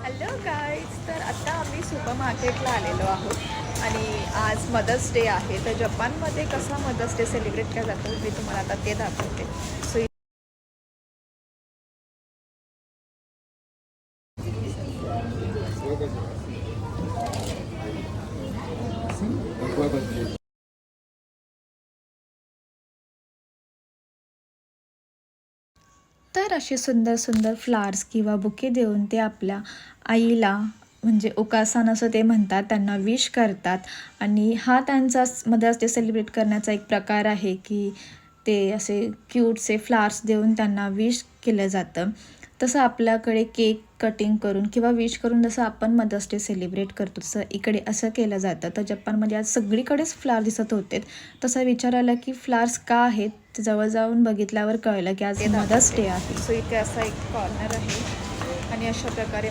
Hello guys, तर आता आम्ही सुपर मार्केटला आलेलो आहोत आणि आज मदर्स डे आहे. तर जपानमध्ये कसा मदर्स डे सेलिब्रेट केला जातो मी तुम्हाला आता ते दाखवते. सो तर असे सुंदर सुंदर फ्लावर्स किंवा बुके देऊन ते आपल्या आईला म्हणजे ओकासन असं ते म्हणतात, त्यांना विश करतात. आणि हा त्यांचा मदर्स डे सेलिब्रेट करण्याचा एक प्रकार आहे की ते असे क्यूटसे फ्लावर्स देऊन त्यांना विश केलं जातं. तसं आपल्याकडे केक कटिंग करून किंवा विश करून जसं आपण मदर्स डे सेलिब्रेट करतो तसं इकडे असं केलं जातं. तर जपानमध्ये आज सगळीकडेच फ्लावर दिसत होते. तसा विचार आला की फ्लावर्स का आहेत, ते जवळ जाऊन बघितल्यावर कळलं की आज मदर्स डे आहे. सो इथे असा एक कॉर्नर आहे आणि अशा प्रकारे